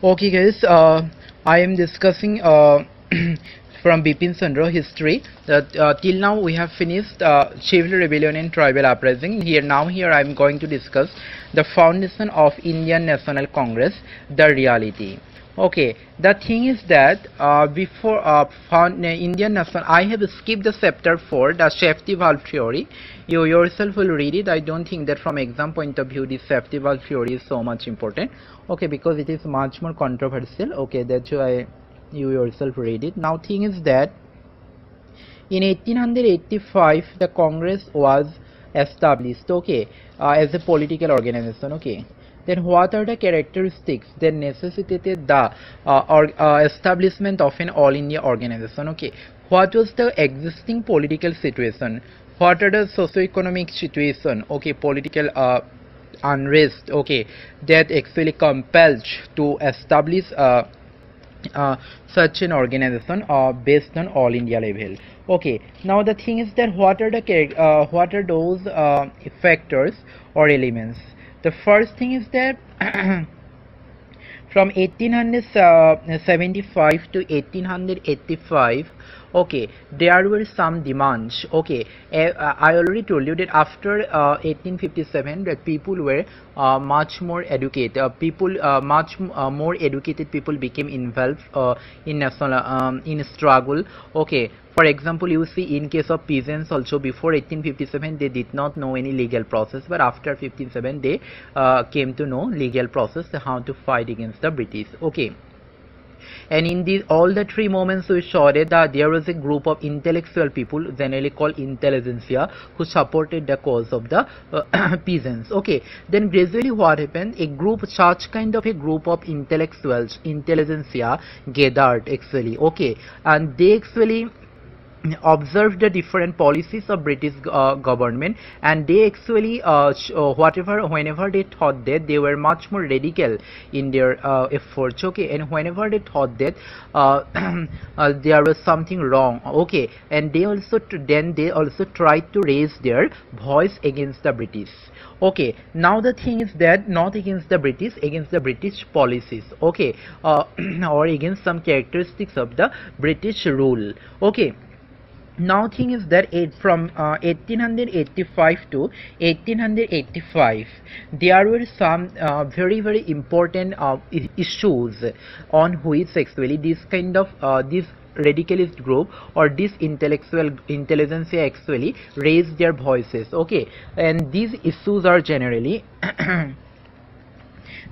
Okay, guys, I am discussing from Bipin Chandra history that till now we have finished civil rebellion and tribal uprising. Here I am going to discuss the foundation of Indian National Congress, the reality. Okay, the thing is that before Indian National, I have skipped the chapter 4, the safety valve theory. You yourself will read it. I don't think that from exam point of view this safety valve theory is so much important. Okay, because it is much more controversial. Okay, that's why you yourself read it. Now thing is that in 1885 the Congress was established, okay, as a political organization. Okay, then what are the characteristics that necessitated the establishment of an all India organization? Okay, what was the existing political situation, what are the socio-economic situation, okay, political unrest, okay, that actually compelled to establish such an organization based on all India level. Okay, now the thing is that what are those factors or elements? The first thing is that from 1875 to 1885, okay, there were some demands. Okay, I already told you that after 1857 that people were much more educated, more educated people became involved in national in struggle. Okay, for example, you see in case of peasants also, before 1857 they did not know any legal process, but after 57 they came to know legal process, how to fight against the British. Okay, and in these all the three moments we saw that there was a group of intellectual people, generally called intelligentsia, who supported the cause of the peasants. Okay, then gradually what happened, such kind of a group of intellectuals, intelligentsia gathered actually. Okay, and they actually observed the different policies of British government, and they actually whenever they thought that they were much more radical in their efforts. Okay, and whenever they thought that there was something wrong, okay, and they also tried to raise their voice against the British. Okay, now the thing is that not against the British, against the British policies. Okay, or against some characteristics of the British rule. Okay, now thing is that from 1885 to 1885 there were some very important issues on which actually this kind of this radicalist group or this intelligentsia actually raised their voices. Okay, and these issues are generally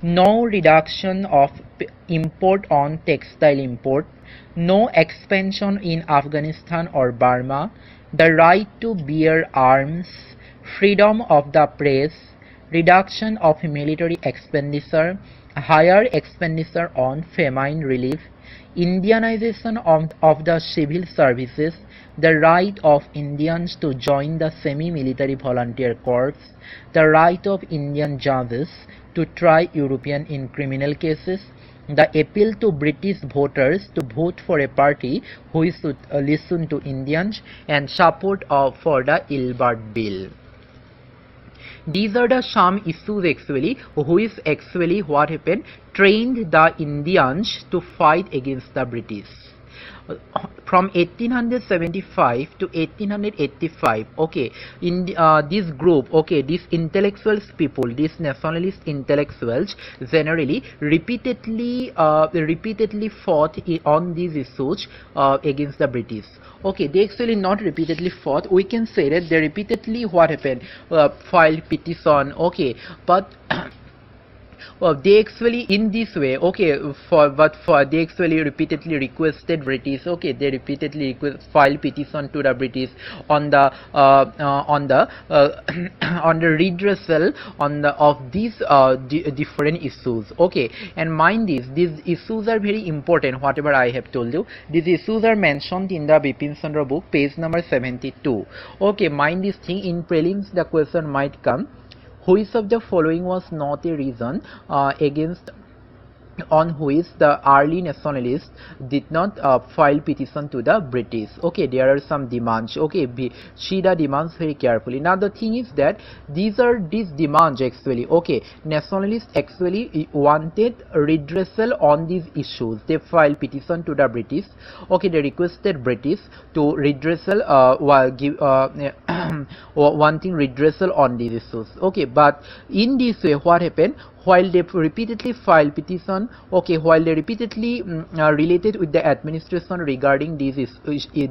no reduction of import on textile import, no expansion in Afghanistan or Burma, the right to bear arms, freedom of the press, reduction of military expenditure, higher expenditure on famine relief, Indianization of the civil services, the right of Indians to join the semi-military volunteer corps, the right of Indian judges to try European in criminal cases, the appeal to British voters to vote for a party who should listen to Indians, and support for the Ilbert Bill. These are the some issues actually which actually what happened, trained the Indians to fight against the British. From 1875 to 1885, okay, in this group, okay, these intellectuals people, these nationalist intellectuals generally repeatedly fought on these issues against the British. Okay, they actually not repeatedly fought, we can say that they repeatedly what happened, filed petition. Okay, but they actually in this way, okay, they actually repeatedly requested British, okay, they repeatedly filed petition to the British on the on the redressal of these different issues. Okay, and mind this, these issues are very important. Whatever I have told you, these issues are mentioned in the Bipin Chandra book, page number 72. Okay, mind this thing, in prelims the question might come, which of the following was not a reason against on which the early nationalists did not file petition to the British. Okay, there are some demands. Okay, see the demands very carefully. Now the thing is that these demands actually, okay, nationalists actually wanted redressal on these issues. They filed petition to the British. Okay, they requested British to redressal while give wanting redressal on these issues. Okay, but in this way what happened, while they repeatedly filed petition, okay, while they repeatedly related with the administration regarding these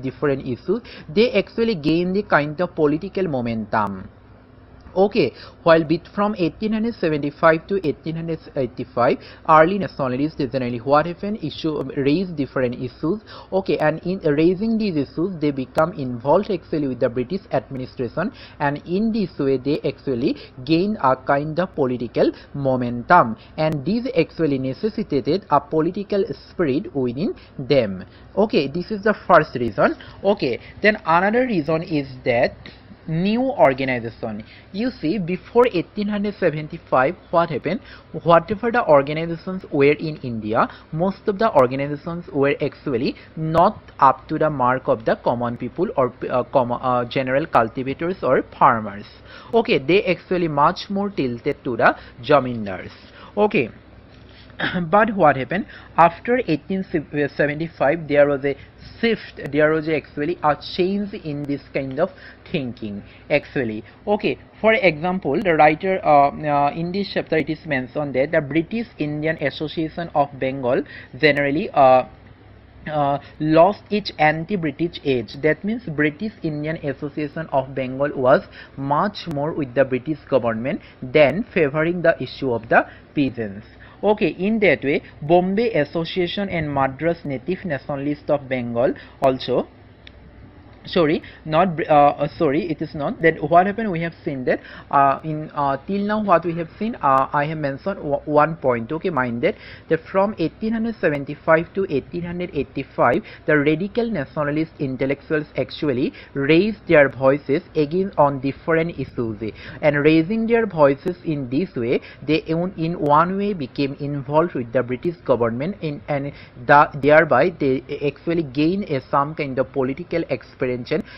different issues, they actually gained the kind of political momentum. Okay, while from 1875 to 1885, early nationalists generally what happened, raised different issues. Okay, and in raising these issues, they become involved actually with the British administration, and in this way they actually gain a kind of political momentum, and this actually necessitated a political spirit within them. Okay, this is the first reason. Okay, then another reason is that new organization. You see, before 1875 what happened, whatever the organizations were in India, most of the organizations were actually not up to the mark of the common people or general cultivators or farmers. Okay, they actually much more tilted to the zamindars. Okay, but what happened after 1875, there was a shift, there was actually a change in this kind of thinking actually. Okay, for example, the writer in this chapter it is mentioned that the British Indian Association of Bengal generally lost its anti-British edge. That means British Indian Association of Bengal was much more with the British government than favoring the issue of the peasants. Okay, in that way, Bombay Association and Madras Native Nationalist of Bengal also, sorry, not sorry, it is not that. What happened, we have seen that till now what we have seen, I have mentioned one point. Okay, mind that from 1875 to 1885 the radical nationalist intellectuals actually raised their voices again on different issues, and raising their voices in this way they in one way became involved with the British government and thereby they actually gain some kind of political experience.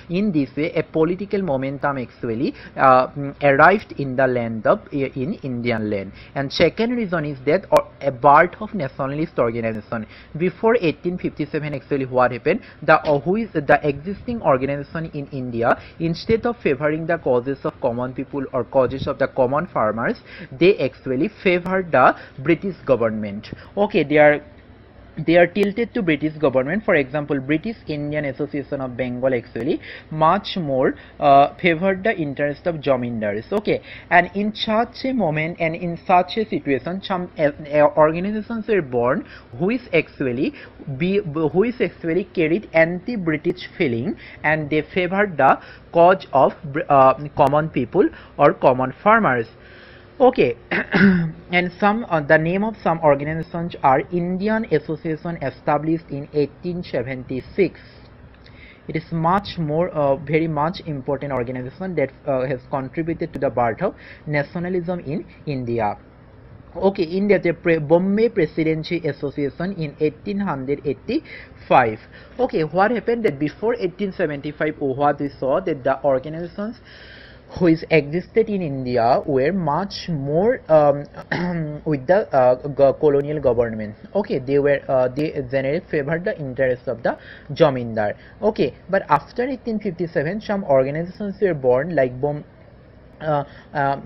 In this way, a political momentum actually arrived in the land of in Indian land. And second reason is that a birth of nationalist organization. Before 1857, actually what happened, the existing organization in India, instead of favoring the causes of common people or causes of the common farmers, they actually favored the British government. Okay, they are tilted to British government. For example, British Indian Association of Bengal actually much more favored the interest of zamindars. Okay, and in such a moment and in such a situation, some organizations were born which actually carried anti-British feeling, and they favored the cause of common people or common farmers. Okay, and some the name of some organizations are Indian Association, established in 1876. It is much more very much important organization that has contributed to the birth of nationalism in India. Okay, in that Bombay Presidency Association in 1885. Okay, what happened that before 1875, what we saw that the organizations which existed in India were much more with the colonial government. Okay, they generally favored the interests of the zamindar. Okay, but after 1857, some organizations were born like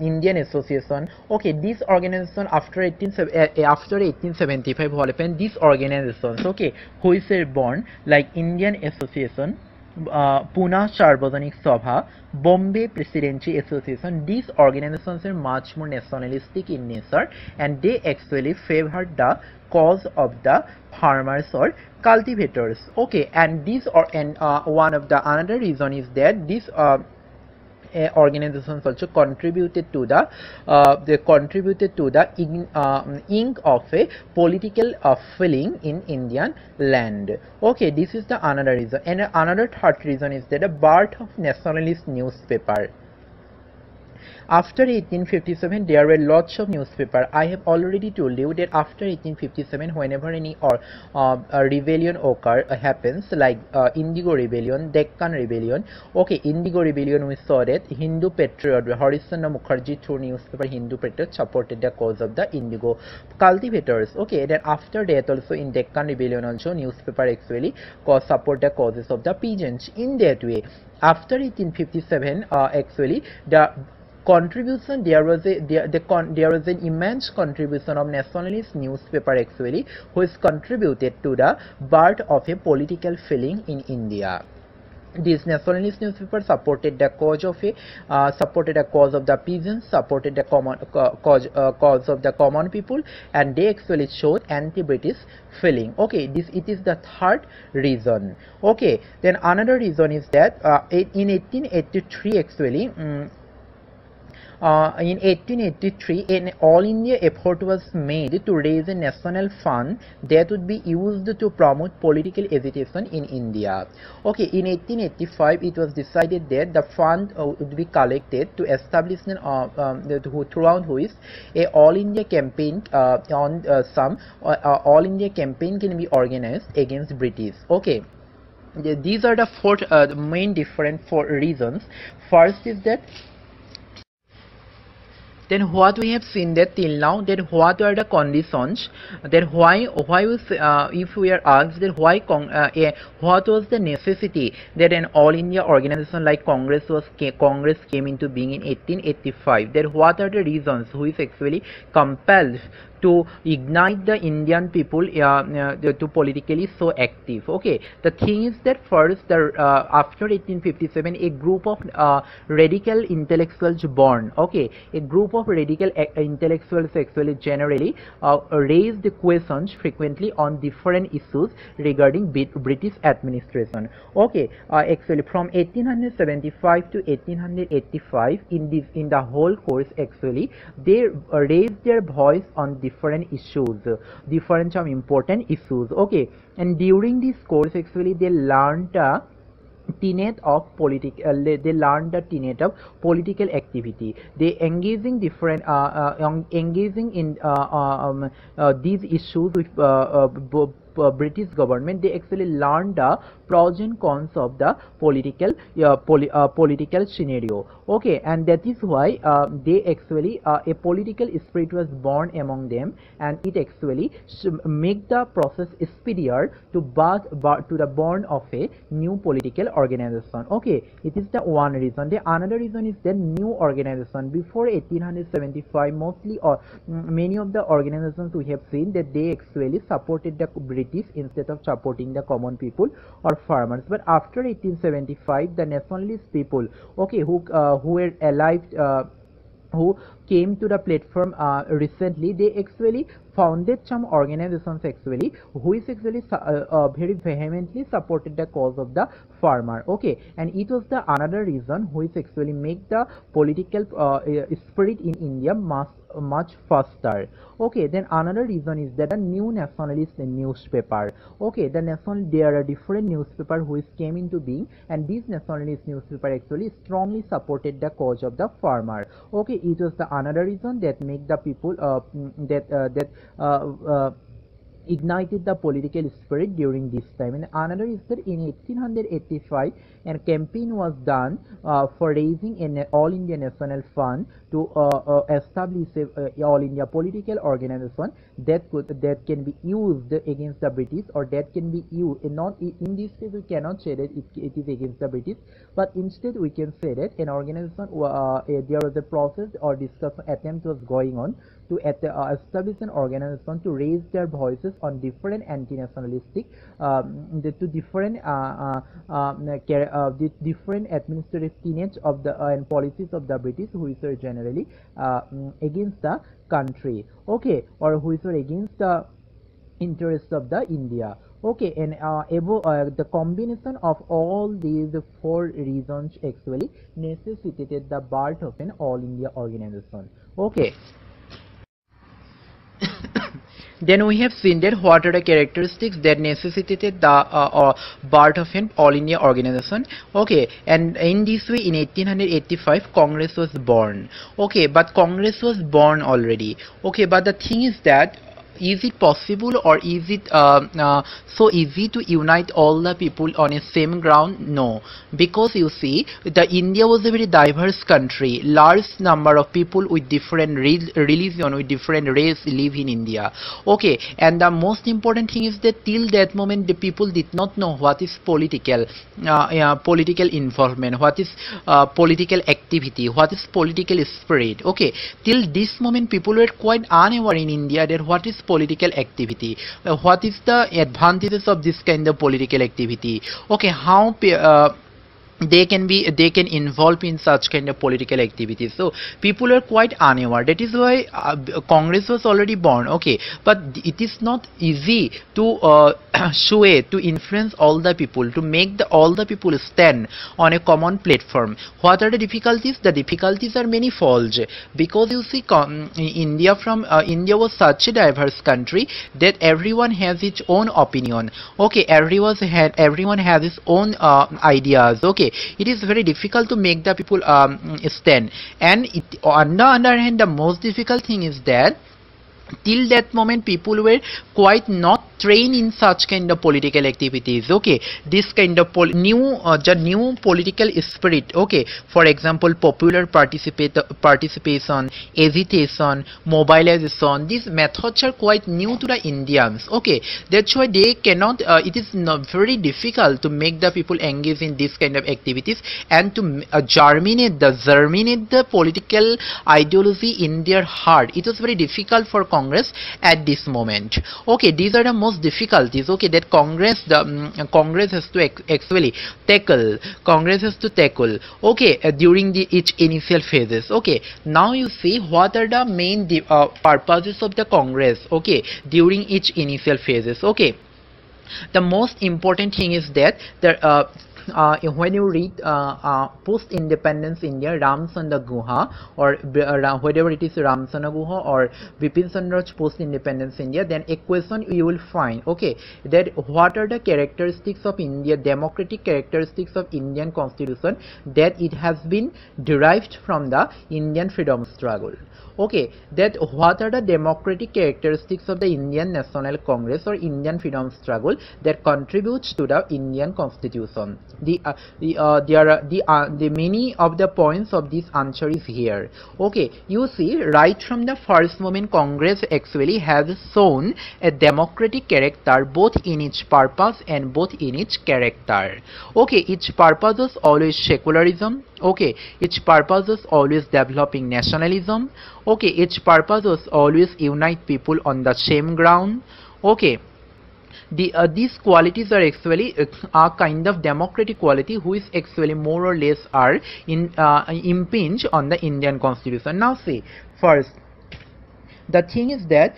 Indian Association. Okay, this organization after 1875, what happened? These organizations, okay, which were born like Indian Association, Pune Sarvajanik Sabha, Bombay Presidency Association, these organizations are much more nationalistic in nature, and they actually favored the cause of the farmers or cultivators. Okay, and these are one of the another reason is that these organizations also contributed to the ink of a political feeling in Indian land. Okay, this is the another reason. And another third reason is that the birth of nationalist newspaper. After 1857, there were lots of newspapers. I have already told you that after 1857, whenever any a rebellion happens, like Indigo Rebellion, Deccan Rebellion. Okay, Indigo Rebellion, we saw that Hindu Patriot, Harishchandra Mukherjee through newspaper Hindu Patriot supported the cause of the indigo cultivators. Okay, then after that also in Deccan Rebellion also newspaper actually support the causes of the peasants. In that way, after 1857, actually the contribution, there was an immense contribution of nationalist newspaper actually, which contributed to the birth of a political feeling in India. These nationalist newspapers supported the cause of the peasants, supported the cause of the common people, and they actually showed anti-British feeling. Okay, it is the third reason. Okay, then another reason is that in 1883 actually. In 1883, an all-India effort was made to raise a national fund that would be used to promote political agitation in India. Okay, in 1885, it was decided that the fund would be collected to establish throughout which a all-India campaign all-India campaign can be organized against British. Okay. These are the four main different four reasons. First is that then what we have seen that till now, that what are the conditions, that why we if we are asked that why what was the necessity that an all India organization like Congress came into being in 1885, that what are the reasons which actually compelled to ignite the Indian people to politically so active. Okay, the thing is that first, after 1857, a group of radical intellectuals born. Okay, a group of radical intellectuals actually generally raised questions frequently on different issues regarding British administration. Okay, actually from 1875 to 1885, in the whole course actually they raised their voice on different issues, different some important issues. Okay, and during this course actually they learned tenet of they learned the tenet of political activity. They engaging different engaging in these issues with British government. They actually learned the pros and cons of the political scenario. Okay, and that is why they actually a political spirit was born among them, and it actually make the process speedier to the born of a new political organization. Okay, it is the one reason. The another reason is the new organization. Before 1875, mostly or many of the organizations we have seen that they actually supported the British instead of supporting the common people or farmers. But after 1875, the nationalist people, okay, who were alive, who came to the platform recently, they actually founded some organizations actually which actually very vehemently supported the cause of the farmer. Okay, and it was the another reason which actually make the political spirit in India much faster. Okay, then another reason is that a new nationalist newspaper. Okay, there are different newspapers which came into being, and these nationalist newspaper actually strongly supported the cause of the farmer. Okay, it was the another reason that make the people ignited the political spirit during this time. And another is that in 1885 a campaign was done for raising an all India national fund to establish a all India political organization that can be used against the British, or that can be used not in this case we cannot say that it is against the British, but instead we can say that an organization there was a process or discussion attempt was going on to establish an organization to raise their voices on different anti-nationalistic to different different administrative tenets of the and policies of the British, which are generally against the country. Okay, or which are against the interests of the India. Okay, and the combination of all these four reasons actually necessitated the birth of an all India organization. Okay. Then we have seen that what are the characteristics that necessitated the birth of an all India organization. Okay, and in this way in 1885 Congress was born. Okay, but Congress was born already. Okay, but the thing is that is it possible, or is it so easy to unite all the people on a same ground? No, because you see, the India was a very diverse country. Large number of people with different religion, with different race live in India. Okay, and the most important thing is that till that moment the people did not know what is political involvement, what is political activity, what is political spirit. Okay, till this moment people were quite unaware in India that what is political activity, what is the advantages of this kind of political activity. Okay, how they can involve in such kind of political activities. So people are quite unaware. That is why Congress was already born. Okay, but it is not easy to sway, to influence all the people, to make all the people stand on a common platform. What are the difficulties? The difficulties are manifold, because you see, India was such a diverse country that everyone has its own opinion. Okay, everyone has its own ideas. Okay, it is very difficult to make the people stand. And on the other hand, the most difficult thing is that till that moment people were quite not trained in such kind of political activities. Okay, this kind of new political spirit. Okay, for example, popular participation, agitation, mobilization, these methods are quite new to the Indians. Okay, that's why they cannot it is not very difficult to make the people engage in this kind of activities and to germinate the political ideology in their heart. It was very difficult for Congress at this moment. Okay, these are the most difficulties, okay, that Congress has to actually tackle. Okay, during each initial phases. Okay, now you see what are the main purposes of the Congress. Okay, during each initial phases. Okay, the most important thing is that when you read post-independence India, Ram Chandra Guha, or whatever it is, Ram Chandra Guha or Bipin Chandra's post-independence India, then a question you will find, okay, that what are the characteristics of India, democratic characteristics of Indian constitution, that it has been derived from the Indian freedom struggle. Okay, that what are the democratic characteristics of the Indian National Congress or Indian freedom struggle that contributes to the Indian constitution. The many of the points of this answer is here. Okay, you see, right from the first moment Congress actually has shown a democratic character both in its purpose and both in its character. Okay, its purpose is always secularism. Okay, its purpose is always developing nationalism. Okay, its purpose is always unite people on the same ground. Okay, these qualities are actually a kind of democratic quality which actually more or less are impinged on the Indian constitution. Now see, first, the thing is that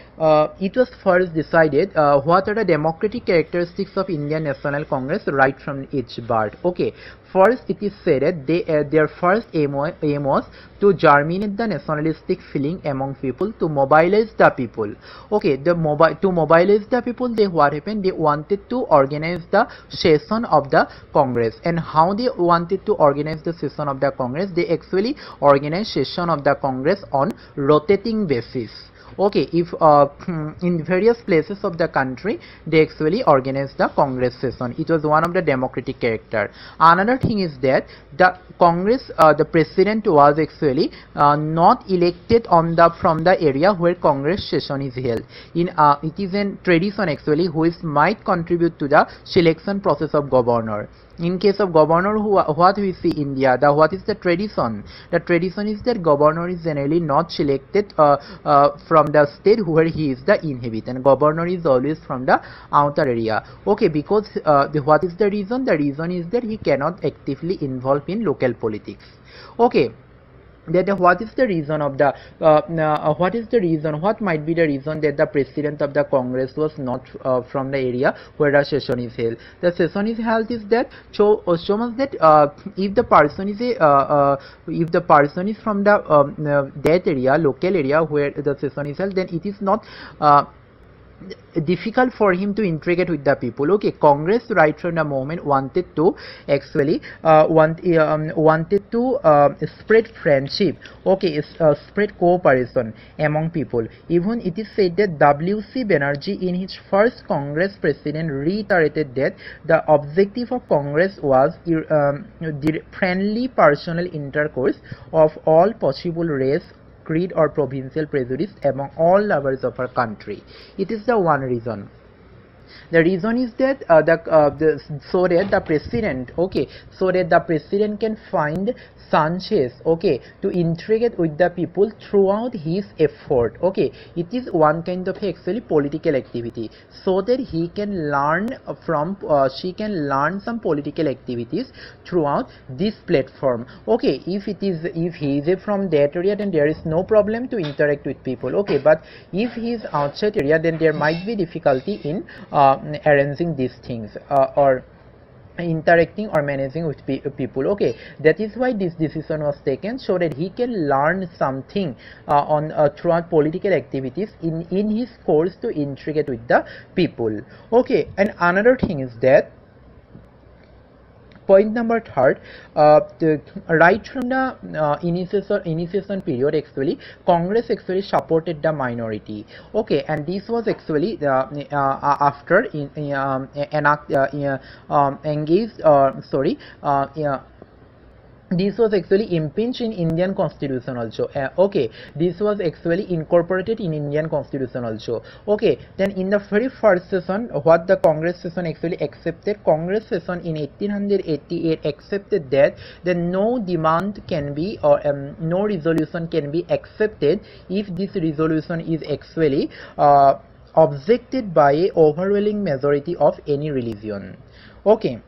it was first decided what are the democratic characteristics of Indian National Congress right from its birth. Okay, first it is said that their first aim was to germinate the nationalistic feeling among people, to mobilize the people. Okay, to mobilize the people, what happened? They wanted to organize the session of the Congress. And how they wanted to organize the session of the Congress? They actually organized session of the Congress on rotating basis. Okay, if in various places of the country they actually organized the Congress session, it was one of the democratic character. Another thing is that the Congress, the president was actually not elected from the area where Congress session is held. It is a tradition actually which might contribute to the selection process of governor. In case of governor, what we see India, what is the tradition? The tradition is that governor is generally not selected from the state where he is the inhabitant. Governor is always from the outer area. Okay, because what is the reason? The reason is that he cannot actively involve in local politics. Okay, that what is the reason of the what might be the reason that the president of the Congress was not from the area where the session is held? The session is held is that so much that if the person is from the that area, local area where the session is held, then it is not difficult for him to integrate with the people. Okay, Congress right from the moment wanted to actually wanted to spread friendship. Okay, spread cooperation among people. Even it is said that W.C. Banerjee in his first Congress president reiterated that the objective of Congress was the friendly personal intercourse of all possible race, creed or provincial prejudice among all lovers of our country. It is the one reason. The reason is that so that the president, okay, so that the president can find Sanchez, okay, to integrate with the people throughout his effort. Okay, it is one kind of actually political activity, so that he can learn from she can learn some political activities throughout this platform. Okay, if he is from that area, then there is no problem to interact with people. Okay, but if he is outside area, then there might be difficulty in arranging these things or interacting or managing with people. Okay, that is why this decision was taken, so that he can learn something on throughout political activities in his course to integrate with the people. Okay, and another thing is that point number third, right from the initiation period, actually Congress actually supported the minority. Okay, and this was actually after this was actually impinged in Indian constitution also. Okay, this was actually incorporated in Indian constitution also. Okay, then in the very first session, what the Congress session actually accepted, Congress session in 1888 accepted that no demand can be or no resolution can be accepted if this resolution is actually objected by a overwhelming majority of any religion. Okay.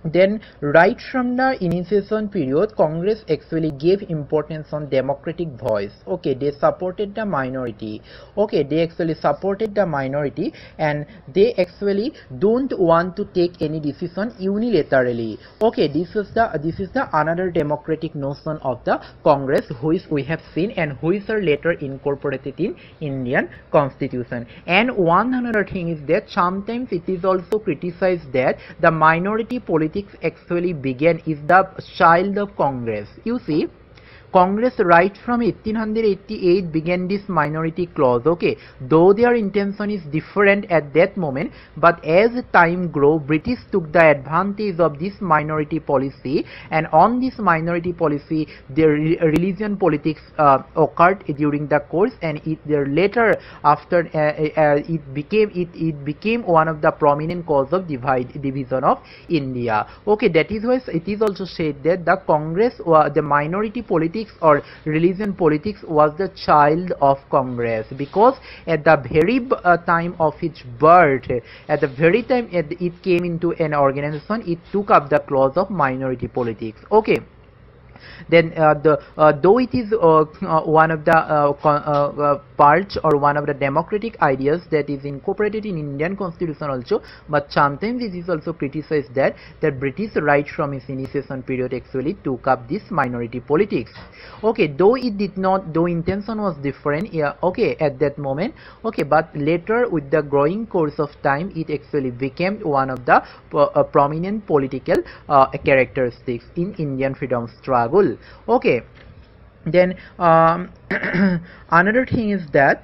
Then right from the initiation period, Congress actually gave importance on democratic voice. Okay, they supported the minority. Okay, they actually supported the minority, and they actually don't want to take any decision unilaterally. Okay, this is the another democratic notion of the Congress, which we have seen and which are later incorporated in Indian constitution. And one another thing is that sometimes it is also criticized that the minority politics actually began is the child of Congress. You see, Congress right from 1888 began this minority clause. Okay, though their intention is different at that moment, but as time grew, British took the advantage of this minority policy, and on this minority policy, the religion politics occurred during the course, and later after it became one of the prominent cause of division of India. Okay, that is why it is also said that the Congress, the minority politics or religion politics was the child of Congress, because at the very time of its birth, at the very time it came into an organization, it took up the clause of minority politics. Okay. Then though it is one of the parts or one of the democratic ideas that is incorporated in Indian constitution also, but sometimes it is also criticized that British right from its initiation period actually took up this minority politics. Okay, though it did not, though intention was different, okay, at that moment, okay, but later with the growing course of time, it actually became one of the prominent political characteristics in Indian freedom struggle. Okay, then another thing is that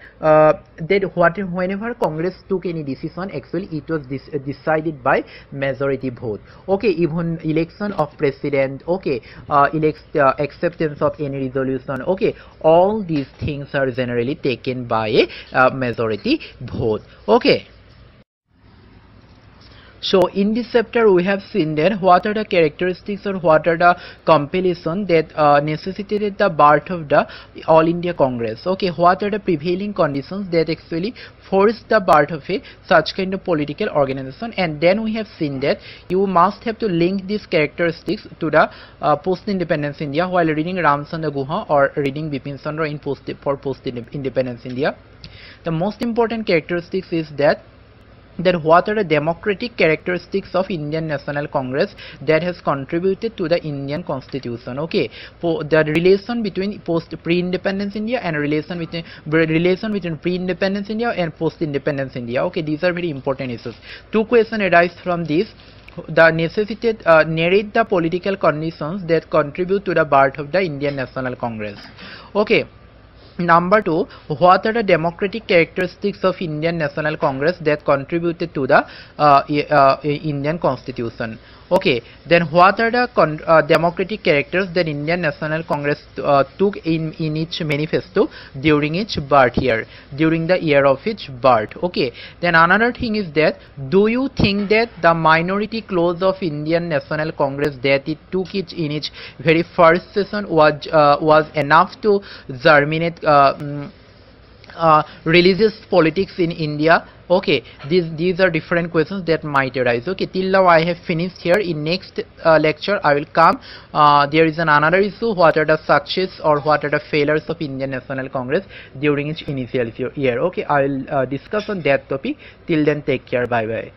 whenever Congress took any decision, actually it was decided by majority vote. Okay, even election of president, okay, acceptance of any resolution, okay, all these things are generally taken by a majority vote. Okay. So in this chapter we have seen that what are the characteristics or what are the compilation that necessitated the birth of the All India Congress. Okay, what are the prevailing conditions that actually forced the birth of a such kind of political organization, and then we have seen that you must have to link these characteristics to the post-independence India while reading Ramchandra Guha or reading Bipin Chandra in post-independence India. The most important characteristics is that Then what are the democratic characteristics of Indian National Congress that has contributed to the Indian Constitution? Okay, for the relation between pre-independence India and relation between pre-independence India and post-independence India. Okay, these are very important issues. Two questions arise from this. The necessitated narrate the political conditions that contribute to the birth of the Indian National Congress. Okay. Number 2, what are the democratic characteristics of Indian National Congress that contributed to the Indian Constitution? Okay, then what are the democratic characters that Indian National Congress took in its manifesto during its birth year, during the year of its birth? Okay, then another thing is that, do you think that the minority clause of Indian National Congress that it took it in its very first session was enough to germinate religious politics in India? Okay, these are different questions that might arise. Okay, till now I have finished here. In next lecture I will come. There is another issue: what are the success or what are the failures of Indian National Congress during its initial year? Okay, I will discuss on that topic. Till then, take care. Bye bye.